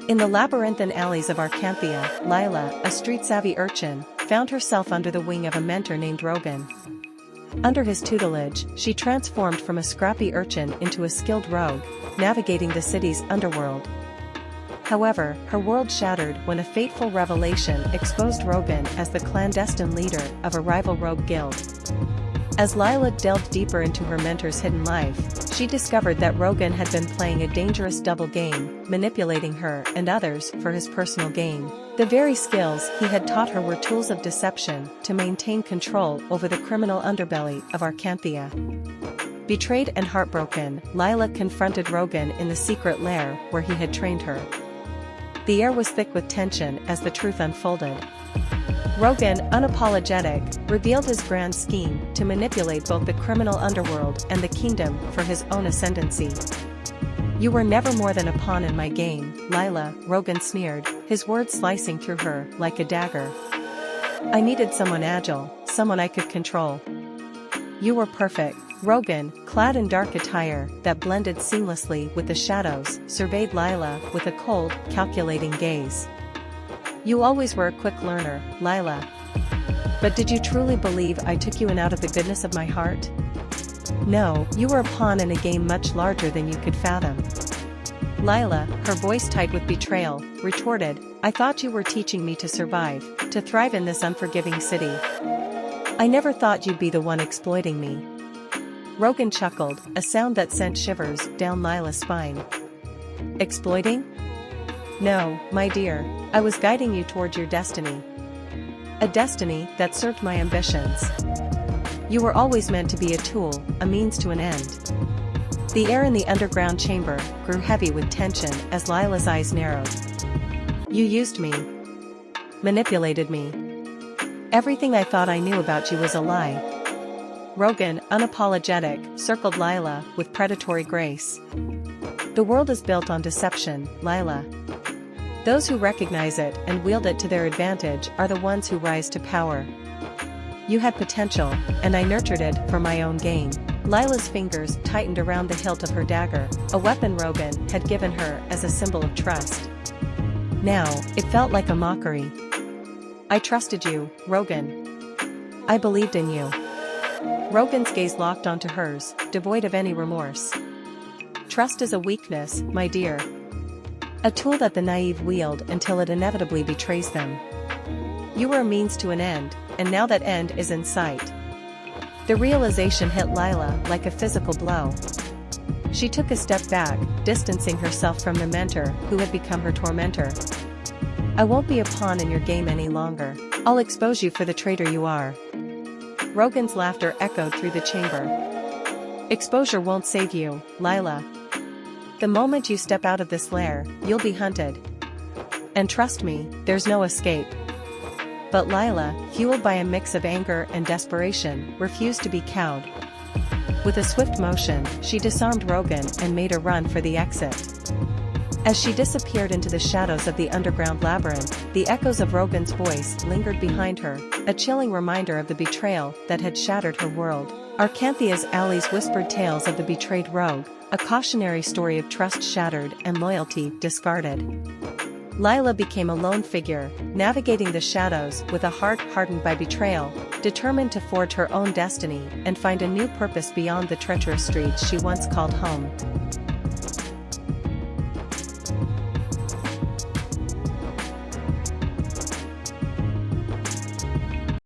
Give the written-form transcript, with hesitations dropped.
In the labyrinthine alleys of Arcanthia, Lila, a street-savvy urchin, found herself under the wing of a mentor named Rogan. Under his tutelage, she transformed from a scrappy urchin into a skilled rogue, navigating the city's underworld. However, her world shattered when a fateful revelation exposed Rogan as the clandestine leader of a rival rogue guild. As Lila delved deeper into her mentor's hidden life, she discovered that Rogan had been playing a dangerous double game, manipulating her and others for his personal gain. The very skills he had taught her were tools of deception to maintain control over the criminal underbelly of Arcanthia. Betrayed and heartbroken, Lila confronted Rogan in the secret lair where he had trained her. The air was thick with tension as the truth unfolded. Rogan, unapologetic, revealed his grand scheme to manipulate both the criminal underworld and the kingdom for his own ascendancy. "You were never more than a pawn in my game, Lila," Rogan sneered, his words slicing through her like a dagger. "I needed someone agile, someone I could control. You were perfect." Rogan, clad in dark attire that blended seamlessly with the shadows, surveyed Lila with a cold, calculating gaze. "You always were a quick learner, Lila. But did you truly believe I took you in out of the goodness of my heart? No, you were a pawn in a game much larger than you could fathom." Lila, her voice tight with betrayal, retorted, "I thought you were teaching me to survive, to thrive in this unforgiving city. I never thought you'd be the one exploiting me." Rogan chuckled, a sound that sent shivers down Lila's spine. "Exploiting? No, my dear, I was guiding you toward your destiny. A destiny that served my ambitions. You were always meant to be a tool, a means to an end." The air in the underground chamber grew heavy with tension as Lila's eyes narrowed. "You used me. Manipulated me. Everything I thought I knew about you was a lie." Rogan, unapologetic, circled Lila with predatory grace. "The world is built on deception, Lila. Those who recognize it and wield it to their advantage are the ones who rise to power. You had potential, and I nurtured it for my own gain." Lila's fingers tightened around the hilt of her dagger, a weapon Rogan had given her as a symbol of trust. Now, it felt like a mockery. "I trusted you, Rogan. I believed in you." Rogan's gaze locked onto hers, devoid of any remorse. "Trust is a weakness, my dear. A tool that the naive wield until it inevitably betrays them. You were a means to an end, and now that end is in sight." The realization hit Lila like a physical blow. She took a step back, distancing herself from the mentor who had become her tormentor. "I won't be a pawn in your game any longer. I'll expose you for the traitor you are." Rogan's laughter echoed through the chamber. "Exposure won't save you, Lila. The moment you step out of this lair, you'll be hunted. And trust me, there's no escape." But Lila, fueled by a mix of anger and desperation, refused to be cowed. With a swift motion, she disarmed Rogan and made a run for the exit. As she disappeared into the shadows of the underground labyrinth, the echoes of Rogan's voice lingered behind her, a chilling reminder of the betrayal that had shattered her world. Arcanthia's alleys whispered tales of the betrayed rogue, a cautionary story of trust shattered and loyalty discarded. Lila became a lone figure, navigating the shadows with a heart hardened by betrayal, determined to forge her own destiny and find a new purpose beyond the treacherous streets she once called home.